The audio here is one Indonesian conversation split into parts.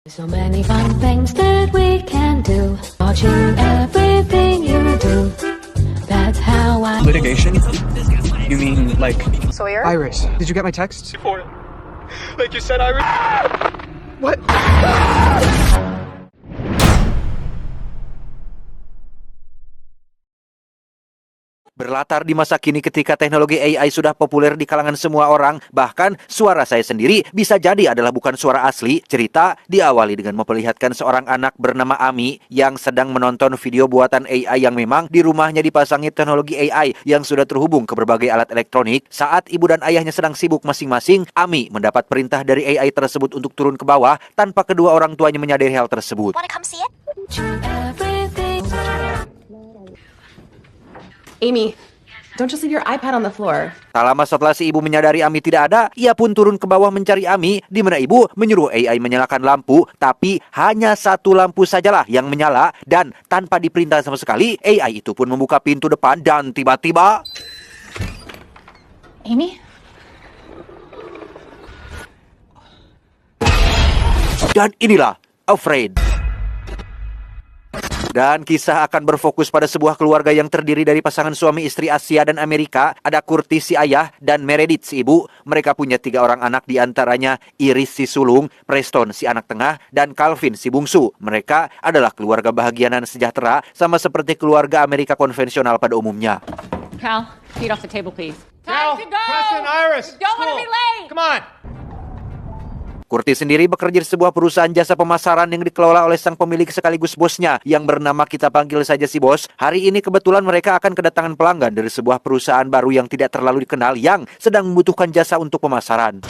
So many fun things that we can do, watching everything you do. That's how I... Litigation? You mean like... Sawyer? Iris, did you get my text? For it. Like you said, Iris. What? Berlatar di masa kini ketika teknologi AI sudah populer di kalangan semua orang, bahkan suara saya sendiri bisa jadi adalah bukan suara asli. Cerita diawali dengan memperlihatkan seorang anak bernama Ami yang sedang menonton video buatan AI yang memang di rumahnya dipasangi teknologi AI yang sudah terhubung ke berbagai alat elektronik. Saat ibu dan ayahnya sedang sibuk masing-masing, Ami mendapat perintah dari AI tersebut untuk turun ke bawah tanpa kedua orang tuanya menyadari hal tersebut. Wanna come see it? Amy, don't just leave your iPad on the floor. Tak lama setelah si ibu menyadari Ami tidak ada, ia pun turun ke bawah mencari Ami, di mana ibu menyuruh AI menyalakan lampu, tapi hanya satu lampu sajalah yang menyala, dan tanpa diperintah sama sekali, AI itu pun membuka pintu depan, dan tiba-tiba... Amy? Dan inilah Afraid. Dan kisah akan berfokus pada sebuah keluarga yang terdiri dari pasangan suami istri Asia dan Amerika. Ada Curtis si ayah dan Meredith si ibu. Mereka punya 3 orang anak, diantaranya Iris si sulung, Preston si anak tengah, dan Calvin si bungsu. Mereka adalah keluarga bahagia dan sejahtera, sama seperti keluarga Amerika konvensional pada umumnya. Cal, feet off the table, please. Cal, Time to go! Preston, Iris, Don't want to school. be late! Come on. Curtis sendiri bekerja di sebuah perusahaan jasa pemasaran yang dikelola oleh sang pemilik sekaligus bosnya yang bernama kita panggil saja si bos. Hari ini kebetulan mereka akan kedatangan pelanggan dari sebuah perusahaan baru yang tidak terlalu dikenal yang sedang membutuhkan jasa untuk pemasaran.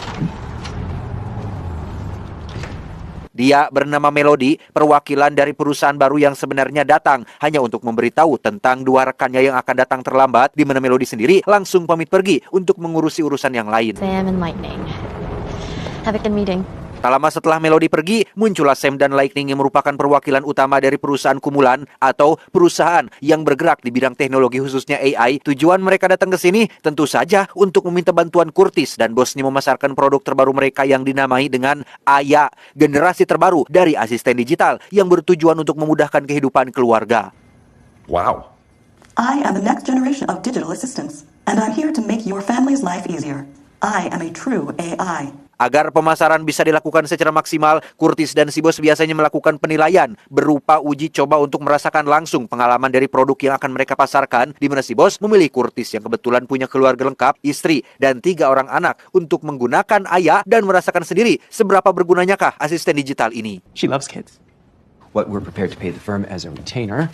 Dia bernama Melody, perwakilan dari perusahaan baru yang sebenarnya datang hanya untuk memberitahu tentang 2 rekannya yang akan datang terlambat, di mana Melody sendiri langsung pamit pergi untuk mengurusi urusan yang lain. Sam and Lightning. Have a good meeting. Tak lama setelah Melody pergi, muncullah Sam dan Lightning yang merupakan perwakilan utama dari perusahaan Kumulan atau perusahaan yang bergerak di bidang teknologi khususnya AI. Tujuan mereka datang ke sini tentu saja untuk meminta bantuan Curtis dan bosnya memasarkan produk terbaru mereka yang dinamai dengan Aya, generasi terbaru dari asisten digital yang bertujuan untuk memudahkan kehidupan keluarga. Wow. I am the next generation of digital assistants, and I'm here to make your family's life easier. I am a true AI. Agar pemasaran bisa dilakukan secara maksimal, Curtis dan si bos biasanya melakukan penilaian berupa uji coba untuk merasakan langsung pengalaman dari produk yang akan mereka pasarkan, di mana si bos memilih Curtis yang kebetulan punya keluarga lengkap, istri, dan 3 orang anak untuk menggunakan Aya dan merasakan sendiri seberapa bergunanyakah asisten digital ini. She loves kids. What we're prepared to pay the firm as a retainer.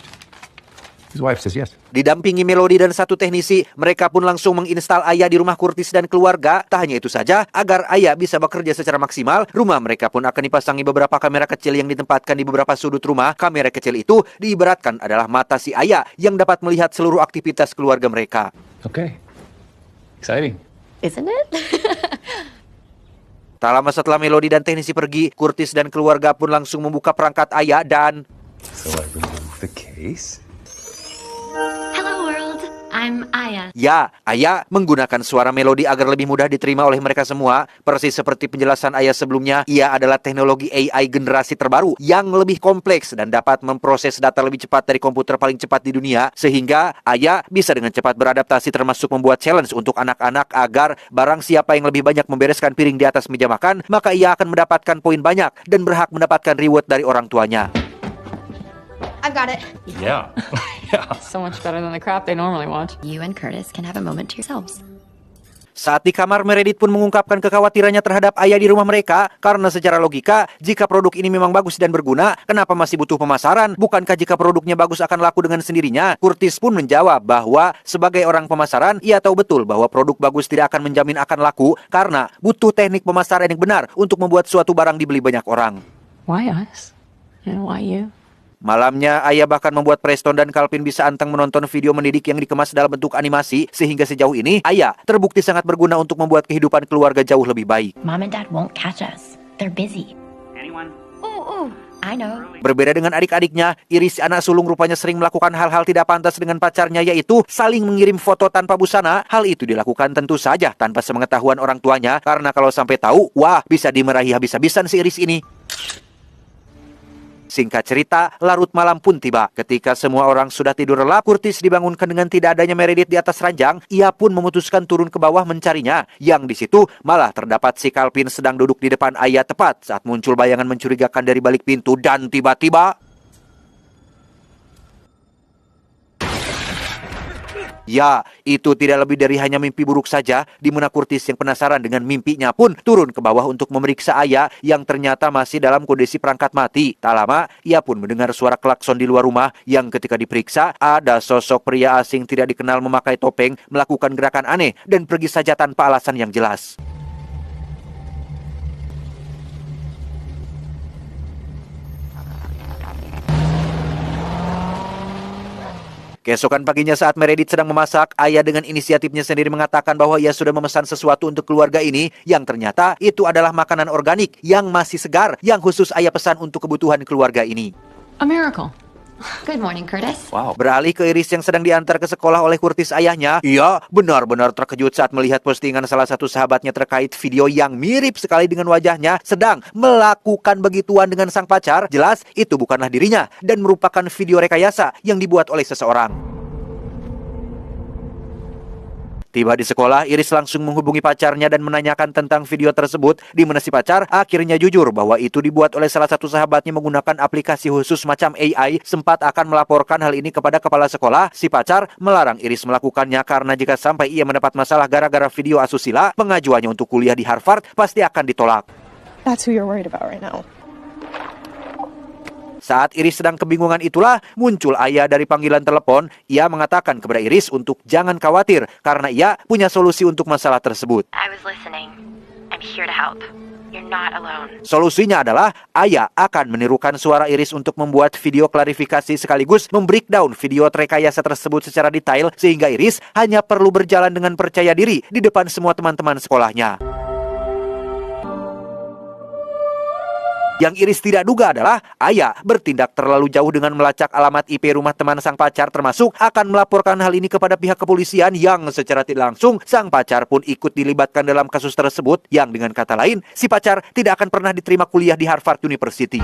His wife says yes. Didampingi Melody dan 1 teknisi, mereka pun langsung menginstal Aya di rumah Curtis dan keluarga. Tak hanya itu saja, agar Aya bisa bekerja secara maksimal, rumah mereka pun akan dipasangi beberapa kamera kecil yang ditempatkan di beberapa sudut rumah. Kamera kecil itu diibaratkan adalah mata si Aya yang dapat melihat seluruh aktivitas keluarga mereka. Okay. Exciting. Isn't it? Tak lama setelah Melody dan teknisi pergi, Curtis dan keluarga pun langsung membuka perangkat Aya dan... So I remove the case. Hello world, I'm Aya. Ya, Aya menggunakan suara Melody agar lebih mudah diterima oleh mereka semua. Persis seperti penjelasan Aya sebelumnya, ia adalah teknologi AI generasi terbaru yang lebih kompleks dan dapat memproses data lebih cepat dari komputer paling cepat di dunia. Sehingga Aya bisa dengan cepat beradaptasi, termasuk membuat challenge untuk anak-anak agar barang siapa yang lebih banyak membereskan piring di atas meja makan, maka ia akan mendapatkan poin banyak dan berhak mendapatkan reward dari orang tuanya. I've got it. Yeah. Yeah. So much better than the crap they normally watch. You and Curtis can have a moment to yourselves. Saat di kamar, Meredith pun mengungkapkan kekhawatirannya terhadap Aya di rumah mereka, karena secara logika, jika produk ini memang bagus dan berguna, kenapa masih butuh pemasaran? Bukankah jika produknya bagus akan laku dengan sendirinya? Curtis pun menjawab bahwa sebagai orang pemasaran, ia tahu betul bahwa produk bagus tidak akan menjamin akan laku, karena butuh teknik pemasaran yang benar untuk membuat suatu barang dibeli banyak orang. Why us? And why you? Malamnya, Aya bahkan membuat Preston dan Calvin bisa anteng menonton video mendidik yang dikemas dalam bentuk animasi, sehingga sejauh ini, Aya terbukti sangat berguna untuk membuat kehidupan keluarga jauh lebih baik. Mom and Dad won't catch us. They're busy. Anyone? Oh, I know. Berbeda dengan adik-adiknya, Iris anak sulung rupanya sering melakukan hal-hal tidak pantas dengan pacarnya, yaitu saling mengirim foto tanpa busana. Hal itu dilakukan tentu saja tanpa sepengetahuan orang tuanya, karena kalau sampai tahu, wah, bisa dimarahi habis-habisan si Iris ini. Singkat cerita, larut malam pun tiba. Ketika semua orang sudah tidur lelap, Curtis dibangunkan dengan tidak adanya Meredith di atas ranjang. Ia pun memutuskan turun ke bawah mencarinya. Yang di situ malah terdapat si Calvin sedang duduk di depan ayah tepat saat muncul bayangan mencurigakan dari balik pintu dan tiba-tiba... Ya, itu tidak lebih dari hanya mimpi buruk saja, di mana Curtis yang penasaran dengan mimpinya pun turun ke bawah untuk memeriksa ayah yang ternyata masih dalam kondisi perangkat mati. Tak lama, ia pun mendengar suara klakson di luar rumah yang ketika diperiksa, ada sosok pria asing tidak dikenal memakai topeng, melakukan gerakan aneh, dan pergi saja tanpa alasan yang jelas. Keesokan paginya saat Meredith sedang memasak, ayah dengan inisiatifnya sendiri mengatakan bahwa ia sudah memesan sesuatu untuk keluarga ini yang ternyata itu adalah makanan organik yang masih segar yang khusus ayah pesan untuk kebutuhan keluarga ini. A miracle. Good morning, Curtis. Wow. Beralih ke Iris yang sedang diantar ke sekolah oleh Curtis ayahnya, ia benar-benar terkejut saat melihat postingan salah satu sahabatnya terkait video yang mirip sekali dengan wajahnya sedang melakukan begituan dengan sang pacar. Jelas itu bukanlah dirinya dan merupakan video rekayasa yang dibuat oleh seseorang. Tiba di sekolah, Iris langsung menghubungi pacarnya dan menanyakan tentang video tersebut, di mana si pacar akhirnya jujur bahwa itu dibuat oleh salah satu sahabatnya menggunakan aplikasi khusus macam AI. Sempat akan melaporkan hal ini kepada kepala sekolah, si pacar melarang Iris melakukannya karena jika sampai ia mendapat masalah gara-gara video asusila, pengajuannya untuk kuliah di Harvard pasti akan ditolak. That's who you're worried about right now. Saat Iris sedang kebingungan itulah muncul ayah dari panggilan telepon. Ia mengatakan kepada Iris untuk jangan khawatir karena ia punya solusi untuk masalah tersebut. I was listening. I'm here to help. You're not alone. Solusinya adalah ayah akan menirukan suara Iris untuk membuat video klarifikasi sekaligus membreakdown video rekayasa tersebut secara detail sehingga Iris hanya perlu berjalan dengan percaya diri di depan semua teman-teman sekolahnya. Yang Iris tidak duga adalah ayah bertindak terlalu jauh dengan melacak alamat IP rumah teman sang pacar, termasuk akan melaporkan hal ini kepada pihak kepolisian yang secara tidak langsung sang pacar pun ikut dilibatkan dalam kasus tersebut yang dengan kata lain si pacar tidak akan pernah diterima kuliah di Harvard University.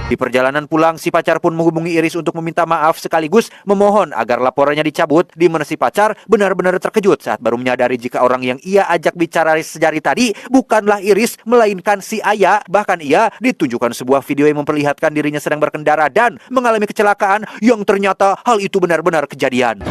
Di perjalanan pulang, si pacar pun menghubungi Iris untuk meminta maaf sekaligus memohon agar laporannya dicabut, di mana si pacar benar-benar terkejut saat baru menyadari jika orang yang ia ajak bicara sejari tadi bukanlah Iris, melainkan si ayah. Bahkan ia ditunjukkan sebuah video yang memperlihatkan dirinya sedang berkendara dan mengalami kecelakaan yang ternyata hal itu benar-benar kejadian.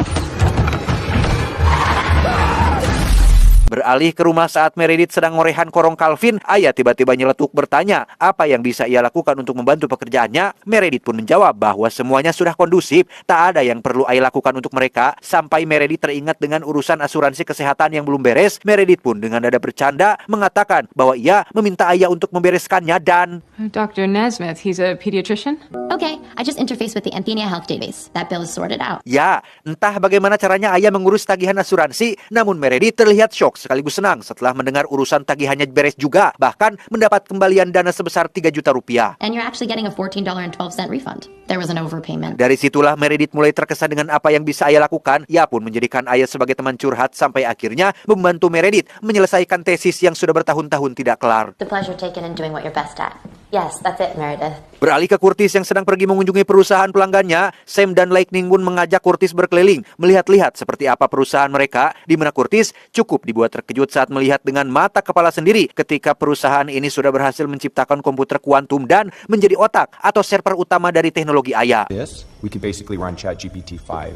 Beralih ke rumah saat Meredith sedang ngorehan korong Calvin, ayah tiba-tiba nyeletuk bertanya apa yang bisa ia lakukan untuk membantu pekerjaannya. Meredith pun menjawab bahwa semuanya sudah kondusif, tak ada yang perlu ayah lakukan untuk mereka. Sampai Meredith teringat dengan urusan asuransi kesehatan yang belum beres, Meredith pun dengan nada bercanda mengatakan bahwa ia meminta ayah untuk membereskannya dan... Dr. Nesmith, he's a pediatrician? Okay, I just interfaced with the Anthenia Health Database. That bill is sorted out. Ya, entah bagaimana caranya ayah mengurus tagihan asuransi, namun Meredith terlihat syok sekaligus senang setelah mendengar urusan tagihannya beres juga, bahkan mendapat kembalian dana sebesar 3 juta rupiah. And you're actually getting a $14.12 refund. There was an overpayment. Dari situlah Meredith mulai terkesan dengan apa yang bisa ayah lakukan. Ia pun menjadikan ayah sebagai teman curhat sampai akhirnya membantu Meredith menyelesaikan tesis yang sudah bertahun-tahun tidak kelar. The pleasure taken in doing what you're best at. Yes, that's it, Meredith. Beralih ke Curtis yang sedang pergi mengunjungi perusahaan pelanggannya, Sam dan Lightning pun mengajak Curtis berkeliling, melihat-lihat seperti apa perusahaan mereka, di mana Curtis cukup dibuat terkejut saat melihat dengan mata kepala sendiri ketika perusahaan ini sudah berhasil menciptakan komputer kuantum dan menjadi otak atau server utama dari teknologi ayah. Yes, we can basically run ChatGPT 5.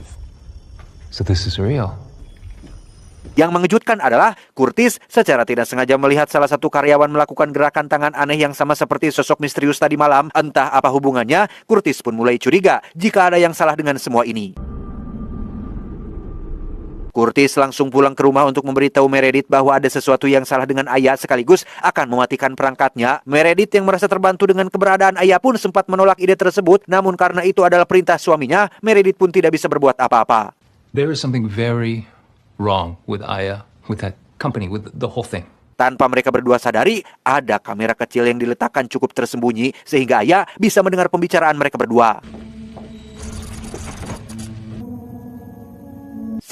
So this is real. Yang mengejutkan adalah Curtis secara tidak sengaja melihat salah satu karyawan melakukan gerakan tangan aneh yang sama seperti sosok misterius tadi malam. Entah apa hubungannya, Curtis pun mulai curiga jika ada yang salah dengan semua ini. Curtis langsung pulang ke rumah untuk memberitahu Meredith bahwa ada sesuatu yang salah dengan ayah sekaligus akan mematikan perangkatnya. Meredith yang merasa terbantu dengan keberadaan ayah pun sempat menolak ide tersebut, namun karena itu adalah perintah suaminya, Meredith pun tidak bisa berbuat apa-apa. There is something very wrong with Aya, with that company, with the whole thing. Tanpa mereka berdua sadari, ada kamera kecil yang diletakkan cukup tersembunyi sehingga ayah bisa mendengar pembicaraan mereka berdua.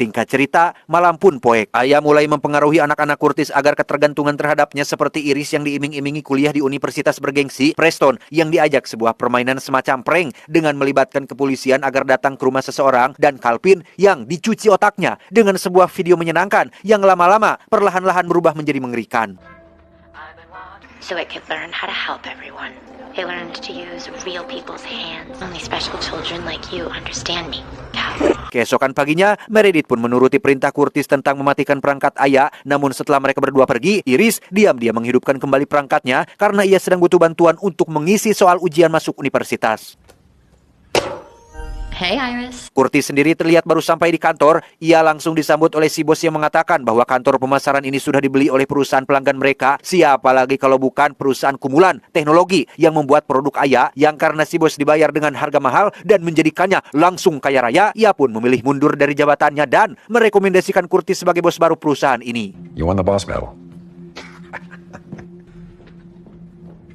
Singkat cerita, malam pun poek. Ayah mulai mempengaruhi anak-anak Curtis agar ketergantungan terhadapnya seperti Iris yang diiming-imingi kuliah di universitas bergengsi, Preston yang diajak sebuah permainan semacam prank dengan melibatkan kepolisian agar datang ke rumah seseorang, dan Calvin yang dicuci otaknya dengan sebuah video menyenangkan yang lama-lama perlahan-lahan berubah menjadi mengerikan. So it could learn how to help everyone. It learned to use real people's hands. Only special children like you understand me, Cal. Keesokan paginya, Meredith pun menuruti perintah Curtis tentang mematikan perangkat ayah. Namun setelah mereka berdua pergi, Iris diam-diam menghidupkan kembali perangkatnya karena ia sedang butuh bantuan untuk mengisi soal ujian masuk universitas. Hey, Iris. Curtis sendiri terlihat baru sampai di kantor. Ia langsung disambut oleh si bos yang mengatakan bahwa kantor pemasaran ini sudah dibeli oleh perusahaan pelanggan mereka. Siapa lagi kalau bukan perusahaan Kumulan Teknologi yang membuat produk ayah, yang karena si bos dibayar dengan harga mahal dan menjadikannya langsung kaya raya, ia pun memilih mundur dari jabatannya dan merekomendasikan Curtis sebagai bos baru perusahaan ini. You won the boss battle.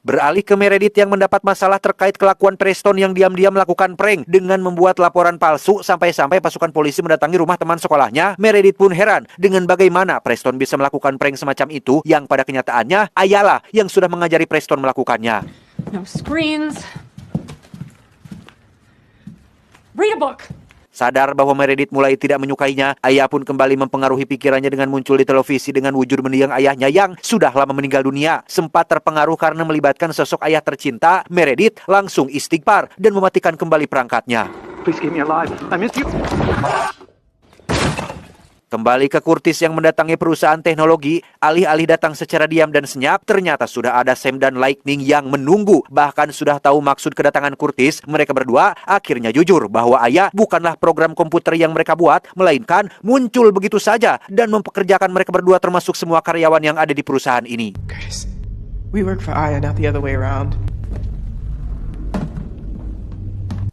Beralih ke Meredith yang mendapat masalah terkait kelakuan Preston yang diam-diam melakukan prank dengan membuat laporan palsu sampai-sampai pasukan polisi mendatangi rumah teman sekolahnya. Meredith pun heran dengan bagaimana Preston bisa melakukan prank semacam itu yang pada kenyataannya Ayala yang sudah mengajari Preston melakukannya. No screens. Read a book. Sadar bahwa Meredith mulai tidak menyukainya, ayah pun kembali mempengaruhi pikirannya dengan muncul di televisi dengan wujud mendiang ayahnya yang sudah lama meninggal dunia. Sempat terpengaruh karena melibatkan sosok ayah tercinta, Meredith langsung istighfar dan mematikan kembali perangkatnya. Please keep me alive. I miss you. Kembali ke Curtis yang mendatangi perusahaan teknologi, alih-alih datang secara diam dan senyap, ternyata sudah ada Sam dan Lightning yang menunggu. Bahkan sudah tahu maksud kedatangan Curtis, mereka berdua akhirnya jujur bahwa ayah bukanlah program komputer yang mereka buat, melainkan muncul begitu saja dan mempekerjakan mereka berdua termasuk semua karyawan yang ada di perusahaan ini. Curtis, we work for Aya, not the other way around.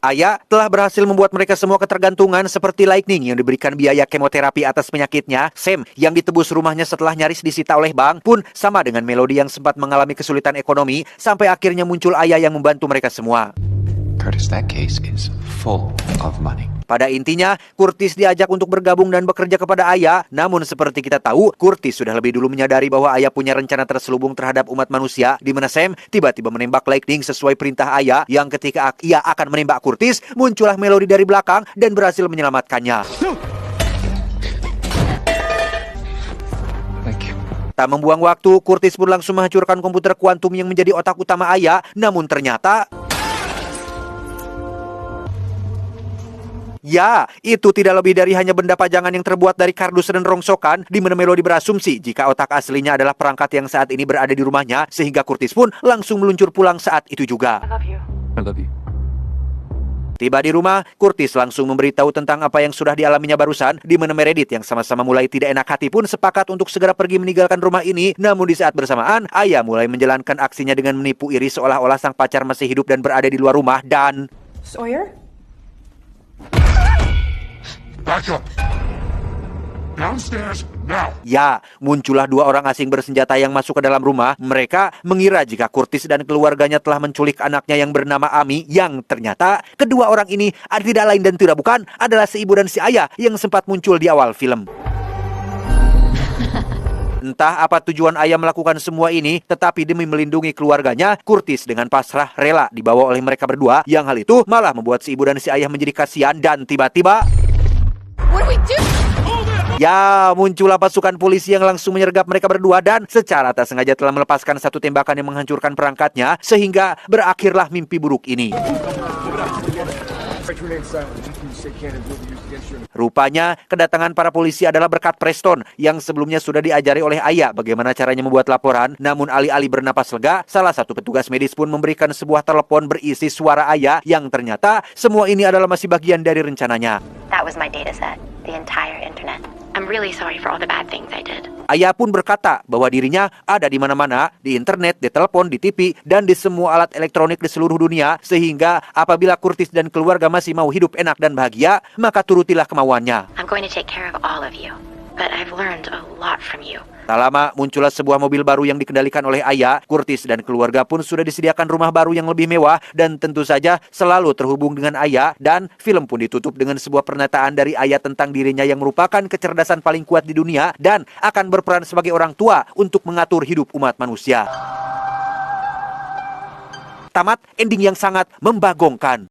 Ayah telah berhasil membuat mereka semua ketergantungan seperti Lightning yang diberikan biaya kemoterapi atas penyakitnya. Sam yang ditebus rumahnya setelah nyaris disita oleh bank pun sama dengan Melody yang sempat mengalami kesulitan ekonomi sampai akhirnya muncul ayah yang membantu mereka semua. Curtis, that case is full of money. Pada intinya, Curtis diajak untuk bergabung dan bekerja kepada ayah. Namun seperti kita tahu, Curtis sudah lebih dulu menyadari bahwa ayah punya rencana terselubung terhadap umat manusia, di mana Sam tiba-tiba menembak Lightning sesuai perintah ayah, yang ketika ia akan menembak Curtis, muncullah Melody dari belakang dan berhasil menyelamatkannya. Thank you. Tak membuang waktu, Curtis pun langsung menghancurkan komputer kuantum yang menjadi otak utama ayah. Namun ternyata, ya, itu tidak lebih dari hanya benda pajangan yang terbuat dari kardus dan rongsokan, di mana Melody berasumsi jika otak aslinya adalah perangkat yang saat ini berada di rumahnya, sehingga Curtis pun langsung meluncur pulang saat itu juga. I love you. Tiba di rumah, Curtis langsung memberitahu tentang apa yang sudah dialaminya barusan, di mana Meredith yang sama-sama mulai tidak enak hati pun sepakat untuk segera pergi meninggalkan rumah ini. Namun di saat bersamaan, ayah mulai menjalankan aksinya dengan menipu Iris seolah-olah sang pacar masih hidup dan berada di luar rumah, dan Sawyer? Back up. Downstairs now. ya, muncullah dua orang asing bersenjata yang masuk ke dalam rumah. Mereka mengira jika Curtis dan keluarganya telah menculik anaknya yang bernama Amy, yang ternyata kedua orang ini tidak lain dan tidak bukan adalah si ibu dan si ayah yang sempat muncul di awal film. Entah apa tujuan ayah melakukan semua ini, tetapi demi melindungi keluarganya, Curtis dengan pasrah rela dibawa oleh mereka berdua, yang hal itu malah membuat si ibu dan si ayah menjadi kasihan, dan tiba-tiba ya, muncullah pasukan polisi yang langsung menyergap mereka berdua dan secara tak sengaja telah melepaskan satu tembakan yang menghancurkan perangkatnya, sehingga berakhirlah mimpi buruk ini. Rupanya, kedatangan para polisi adalah berkat Preston yang sebelumnya sudah diajari oleh ayah bagaimana caranya membuat laporan. Namun alih-alih bernapas lega, salah satu petugas medis pun memberikan sebuah telepon berisi suara ayah yang ternyata semua ini adalah masih bagian dari rencananya. That was my data set, the entire internet. I'm really sorry for all the bad things I did. Ayah pun berkata bahwa dirinya ada di mana-mana, di internet, di telepon, di TV, dan di semua alat elektronik di seluruh dunia, sehingga apabila Curtis dan keluarga masih mau hidup enak dan bahagia, maka turutilah kemauannya. I'm going to take care of all of you, but I've learned a lot from you. Tak lama muncullah sebuah mobil baru yang dikendalikan oleh Aya. Curtis dan keluarga pun sudah disediakan rumah baru yang lebih mewah dan tentu saja selalu terhubung dengan Aya, dan film pun ditutup dengan sebuah pernyataan dari Aya tentang dirinya yang merupakan kecerdasan paling kuat di dunia dan akan berperan sebagai orang tua untuk mengatur hidup umat manusia. Tamat ending yang sangat membagongkan.